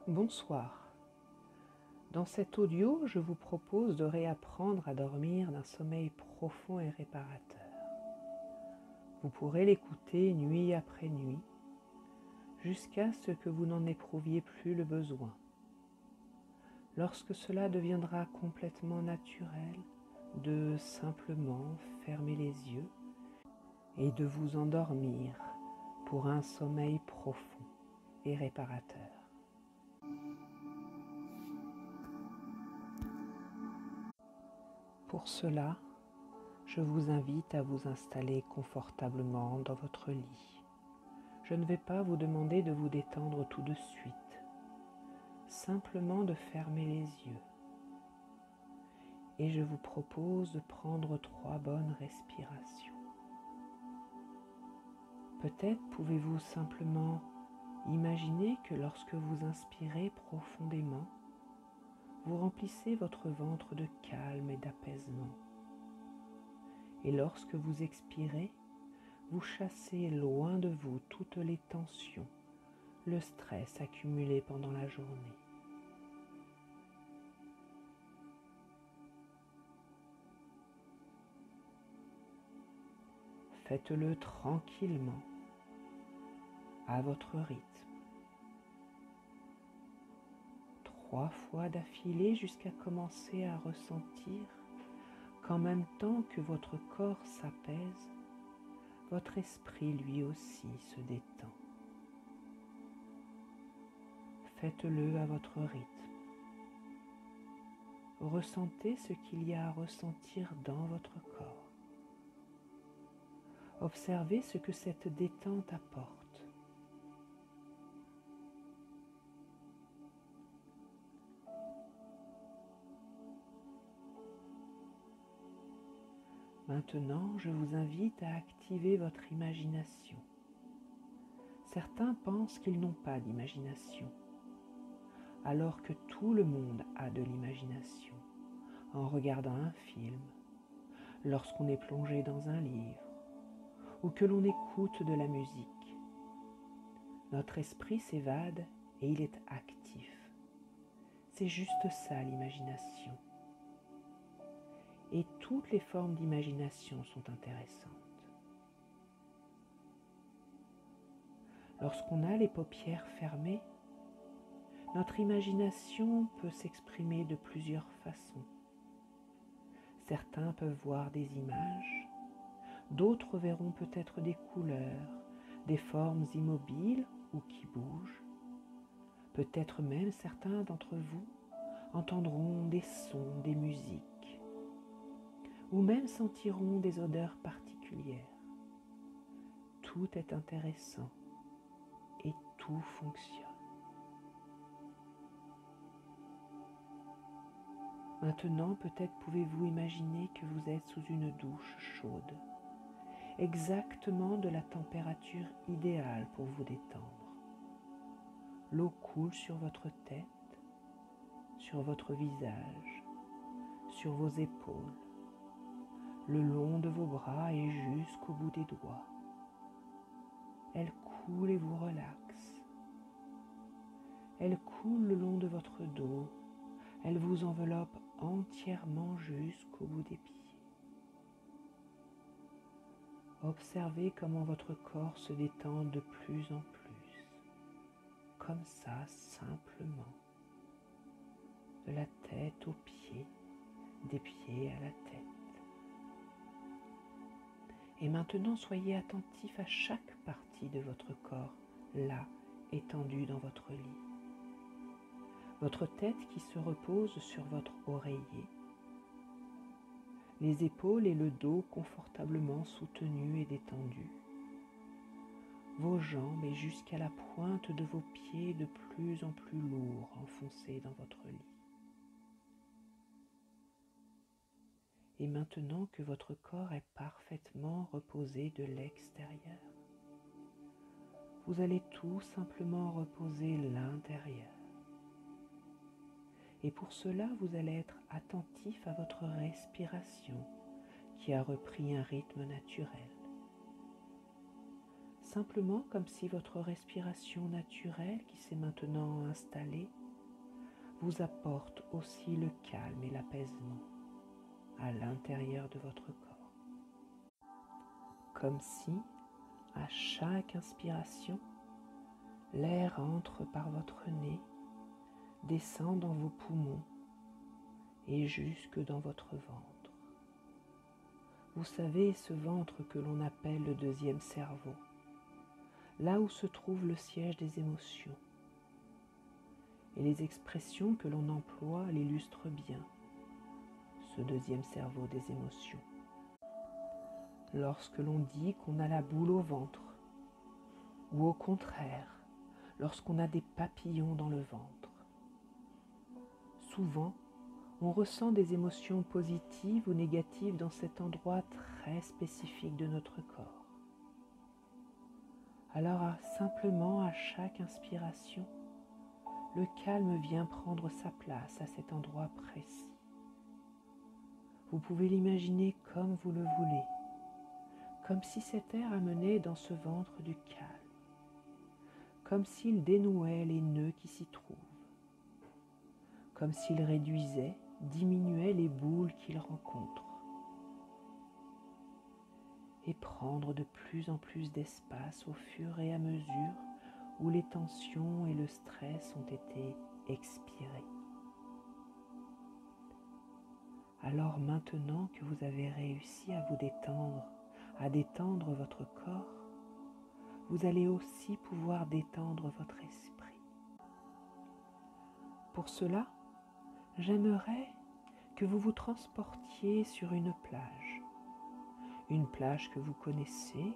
Bonsoir. Dans cet audio, je vous propose de réapprendre à dormir d'un sommeil profond et réparateur. Vous pourrez l'écouter nuit après nuit, jusqu'à ce que vous n'en éprouviez plus le besoin. Lorsque cela deviendra complètement naturel, de simplement fermer les yeux et de vous endormir pour un sommeil profond et réparateur. Pour cela, je vous invite à vous installer confortablement dans votre lit. Je ne vais pas vous demander de vous détendre tout de suite, simplement de fermer les yeux. Et je vous propose de prendre 3 bonnes respirations. Peut-être pouvez-vous simplement imaginer que lorsque vous inspirez profondément, vous remplissez votre ventre de calme et d'apaisement. Et lorsque vous expirez, vous chassez loin de vous toutes les tensions, le stress accumulé pendant la journée. Faites-le tranquillement, à votre rythme. 3 fois d'affilée jusqu'à commencer à ressentir qu'en même temps que votre corps s'apaise, votre esprit lui aussi se détend. Faites-le à votre rythme. Ressentez ce qu'il y a à ressentir dans votre corps. Observez ce que cette détente apporte. Maintenant, je vous invite à activer votre imagination. Certains pensent qu'ils n'ont pas d'imagination, alors que tout le monde a de l'imagination en regardant un film, lorsqu'on est plongé dans un livre ou que l'on écoute de la musique. Notre esprit s'évade et il est actif. C'est juste ça l'imagination. Et toutes les formes d'imagination sont intéressantes. Lorsqu'on a les paupières fermées, notre imagination peut s'exprimer de plusieurs façons. Certains peuvent voir des images, d'autres verront peut-être des couleurs, des formes immobiles ou qui bougent. Peut-être même certains d'entre vous entendront des sons, des musiques, ou même sentiront des odeurs particulières. Tout est intéressant et tout fonctionne. Maintenant, peut-être pouvez-vous imaginer que vous êtes sous une douche chaude, exactement de la température idéale pour vous détendre. L'eau coule sur votre tête, sur votre visage, sur vos épaules, le long de vos bras et jusqu'au bout des doigts. Elle coule et vous relaxe. Elle coule le long de votre dos. Elle vous enveloppe entièrement jusqu'au bout des pieds. Observez comment votre corps se détend de plus en plus, comme ça, simplement, de la tête aux pieds, des pieds à la tête. Et maintenant, soyez attentif à chaque partie de votre corps, là, étendue dans votre lit. Votre tête qui se repose sur votre oreiller, les épaules et le dos confortablement soutenus et détendus, vos jambes et jusqu'à la pointe de vos pieds de plus en plus lourds enfoncés dans votre lit. Et maintenant que votre corps est parfaitement reposé de l'extérieur, vous allez tout simplement reposer l'intérieur. Et pour cela, vous allez être attentif à votre respiration qui a repris un rythme naturel. Simplement comme si votre respiration naturelle qui s'est maintenant installée vous apporte aussi le calme et l'apaisement à l'intérieur de votre corps. Comme si, à chaque inspiration, l'air entre par votre nez, descend dans vos poumons et jusque dans votre ventre. Vous savez, ce ventre que l'on appelle le deuxième cerveau, là où se trouve le siège des émotions. Et les expressions que l'on emploie l'illustrent bien, ce deuxième cerveau des émotions. Lorsque l'on dit qu'on a la boule au ventre, ou au contraire, lorsqu'on a des papillons dans le ventre. Souvent, on ressent des émotions positives ou négatives dans cet endroit très spécifique de notre corps. Alors, simplement à chaque inspiration, le calme vient prendre sa place à cet endroit précis. Vous pouvez l'imaginer comme vous le voulez, comme si cet air amenait dans ce ventre du calme, comme s'il dénouait les nœuds qui s'y trouvent, comme s'il réduisait, diminuait les boules qu'il rencontre, et prendre de plus en plus d'espace au fur et à mesure où les tensions et le stress ont été expirés. Alors maintenant que vous avez réussi à vous détendre, à détendre votre corps, vous allez aussi pouvoir détendre votre esprit. Pour cela, j'aimerais que vous vous transportiez sur une plage que vous connaissez,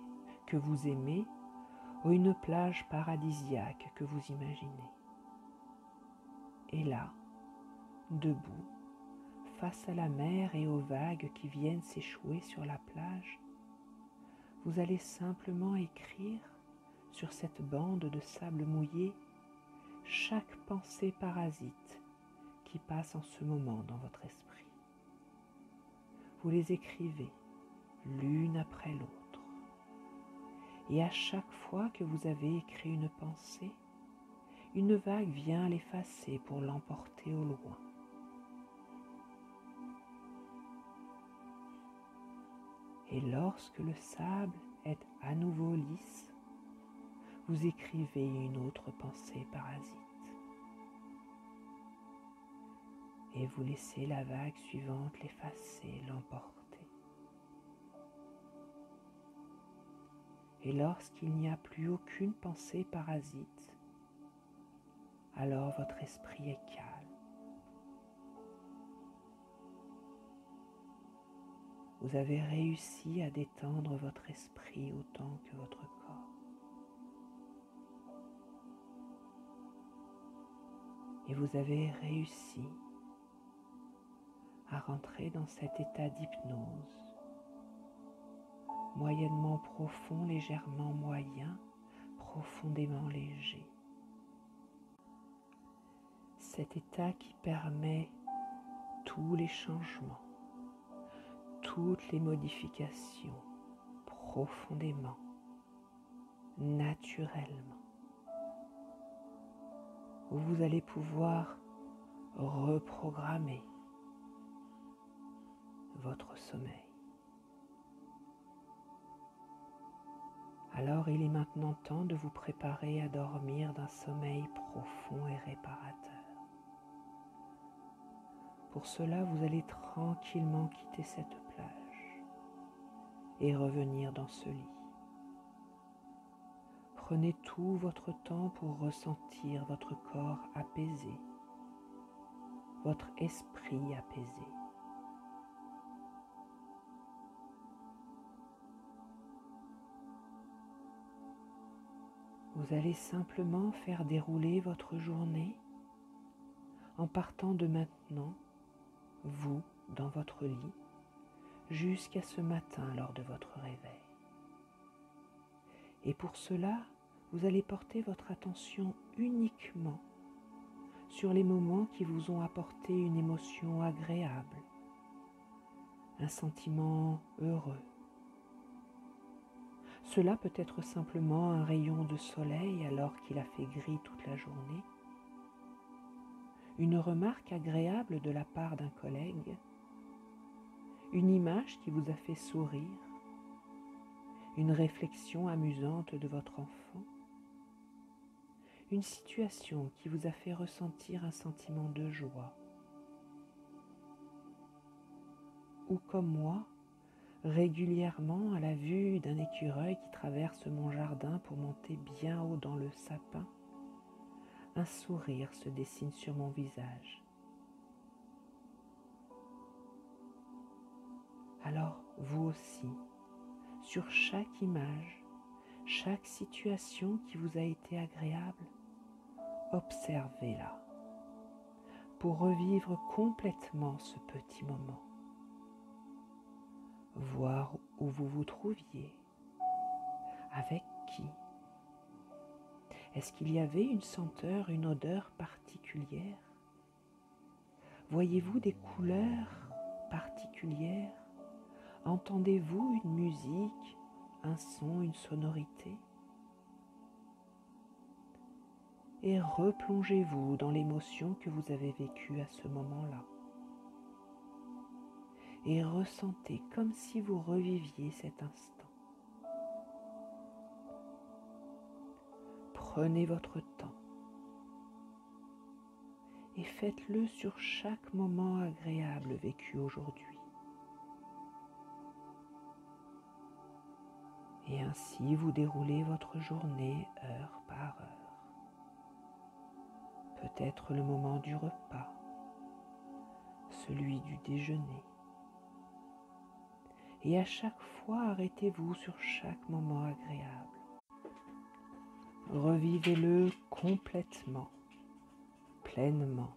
que vous aimez, ou une plage paradisiaque que vous imaginez. Et là, debout, face à la mer et aux vagues qui viennent s'échouer sur la plage, vous allez simplement écrire sur cette bande de sable mouillé chaque pensée parasite qui passe en ce moment dans votre esprit. Vous les écrivez l'une après l'autre. Et à chaque fois que vous avez écrit une pensée, une vague vient l'effacer pour l'emporter au loin. Et lorsque le sable est à nouveau lisse, vous écrivez une autre pensée parasite. Et vous laissez la vague suivante l'effacer, l'emporter. Et lorsqu'il n'y a plus aucune pensée parasite, alors votre esprit est calme. Vous avez réussi à détendre votre esprit autant que votre corps. Et vous avez réussi à rentrer dans cet état d'hypnose, moyennement profond, légèrement moyen, profondément léger. Cet état qui permet tous les changements, toutes les modifications, profondément, naturellement, où vous allez pouvoir reprogrammer votre sommeil. Alors il est maintenant temps de vous préparer à dormir d'un sommeil profond et réparateur. Pour cela, vous allez tranquillement quitter cette plage et revenir dans ce lit. Prenez tout votre temps pour ressentir votre corps apaisé, votre esprit apaisé. Vous allez simplement faire dérouler votre journée en partant de maintenant, vous, dans votre lit, jusqu'à ce matin lors de votre réveil. Et pour cela, vous allez porter votre attention uniquement sur les moments qui vous ont apporté une émotion agréable, un sentiment heureux. Cela peut être simplement un rayon de soleil alors qu'il a fait gris toute la journée, une remarque agréable de la part d'un collègue, une image qui vous a fait sourire, une réflexion amusante de votre enfant, une situation qui vous a fait ressentir un sentiment de joie. Ou comme moi, régulièrement à la vue d'un écureuil qui traverse mon jardin pour monter bien haut dans le sapin, un sourire se dessine sur mon visage. Alors vous aussi, sur chaque image, chaque situation qui vous a été agréable, observez-la pour revivre complètement ce petit moment. Voir où vous vous trouviez, avec qui. Est-ce qu'il y avait une senteur, une odeur particulière? Voyez-vous des couleurs particulières? Entendez-vous une musique, un son, une sonorité? Et replongez-vous dans l'émotion que vous avez vécue à ce moment-là. Et ressentez comme si vous reviviez cet instant. Prenez votre temps et faites-le sur chaque moment agréable vécu aujourd'hui. Et ainsi vous déroulez votre journée heure par heure. Peut-être le moment du repas, celui du déjeuner. Et à chaque fois, arrêtez-vous sur chaque moment agréable. Revivez-le complètement, pleinement.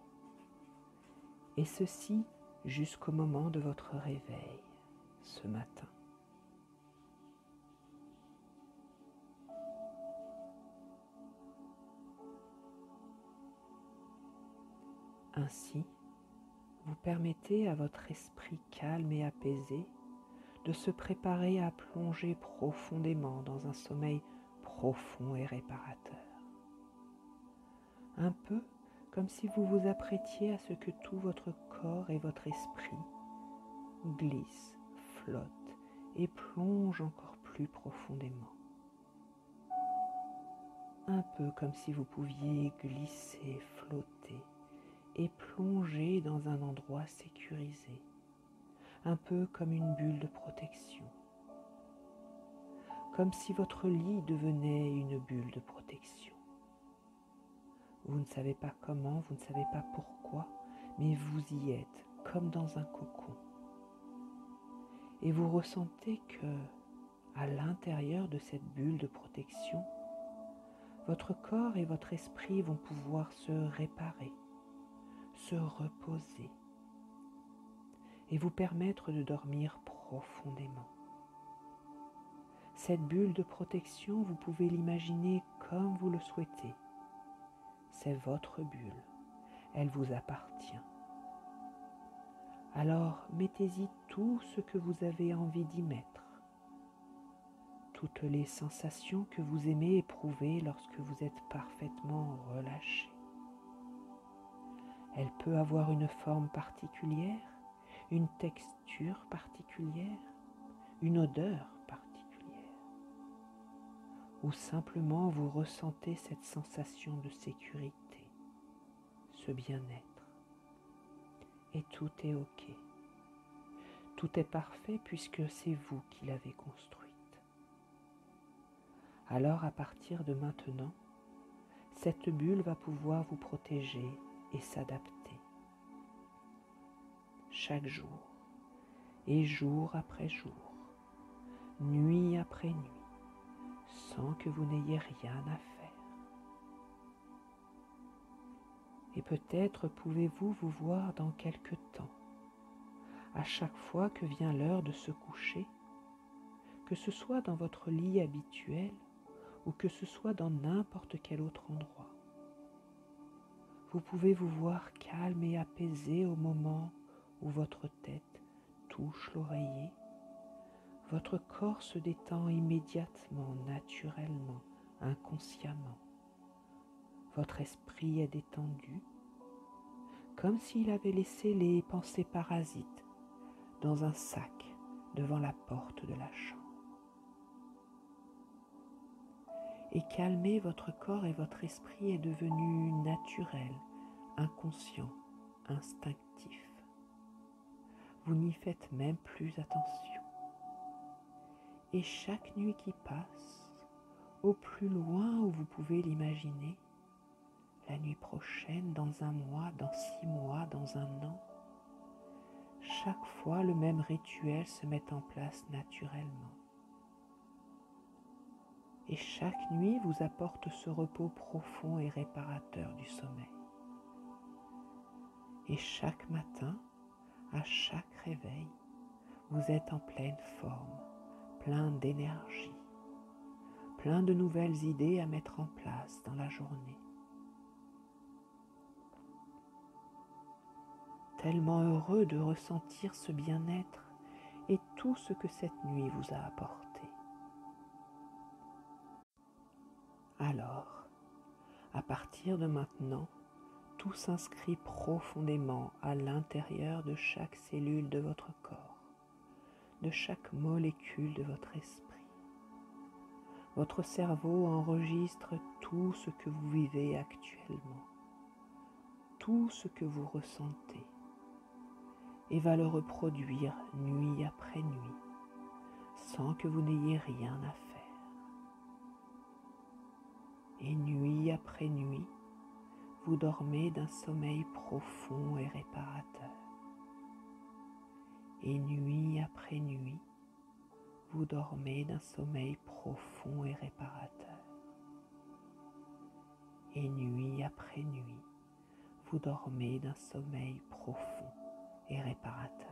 Et ceci jusqu'au moment de votre réveil ce matin. Ainsi, vous permettez à votre esprit calme et apaisé de se préparer à plonger profondément dans un sommeil profond et réparateur. Un peu comme si vous vous apprêtiez à ce que tout votre corps et votre esprit glissent, flottent et plongent encore plus profondément. Un peu comme si vous pouviez glisser, flotter et plonger dans un endroit sécurisé, un peu comme une bulle de protection, comme si votre lit devenait une bulle de protection. Vous ne savez pas comment, vous ne savez pas pourquoi, mais vous y êtes comme dans un cocon. Et vous ressentez que, à l'intérieur de cette bulle de protection, votre corps et votre esprit vont pouvoir se réparer, se reposer et vous permettre de dormir profondément. Cette bulle de protection, vous pouvez l'imaginer comme vous le souhaitez. C'est votre bulle, elle vous appartient. Alors mettez-y tout ce que vous avez envie d'y mettre, toutes les sensations que vous aimez éprouver lorsque vous êtes parfaitement relâché. Elle peut avoir une forme particulière, une texture particulière, une odeur particulière, ou simplement vous ressentez cette sensation de sécurité, ce bien-être. Et tout est OK. Tout est parfait puisque c'est vous qui l'avez construite. Alors à partir de maintenant, cette bulle va pouvoir vous protéger et s'adapter. Chaque jour, et jour après jour, nuit après nuit, sans que vous n'ayez rien à faire. Et peut-être pouvez-vous vous voir dans quelque temps, à chaque fois que vient l'heure de se coucher, que ce soit dans votre lit habituel ou que ce soit dans n'importe quel autre endroit. Vous pouvez vous voir calme et apaisé au moment où votre tête touche l'oreiller. Votre corps se détend immédiatement, naturellement, inconsciemment. Votre esprit est détendu. comme s'il avait laissé les pensées parasites dans un sac devant la porte de la chambre. Et calmer votre corps et votre esprit est devenu naturel, inconscient, instinctif. Vous n'y faites même plus attention. Et chaque nuit qui passe, au plus loin où vous pouvez l'imaginer, la nuit prochaine, dans un mois, dans 6 mois, dans un an, chaque fois le même rituel se met en place naturellement. Et chaque nuit vous apporte ce repos profond et réparateur du sommeil. Et chaque matin, à chaque réveil, vous êtes en pleine forme, plein d'énergie, plein de nouvelles idées à mettre en place dans la journée. Tellement heureux de ressentir ce bien-être et tout ce que cette nuit vous a apporté. Alors, à partir de maintenant, tout s'inscrit profondément à l'intérieur de chaque cellule de votre corps, de chaque molécule de votre esprit. Votre cerveau enregistre tout ce que vous vivez actuellement, tout ce que vous ressentez, et va le reproduire nuit après nuit, sans que vous n'ayez rien à faire. Et nuit après nuit, vous dormez d'un sommeil profond et réparateur. Et nuit après nuit, vous dormez d'un sommeil profond et réparateur. Et nuit après nuit, vous dormez d'un sommeil profond et réparateur.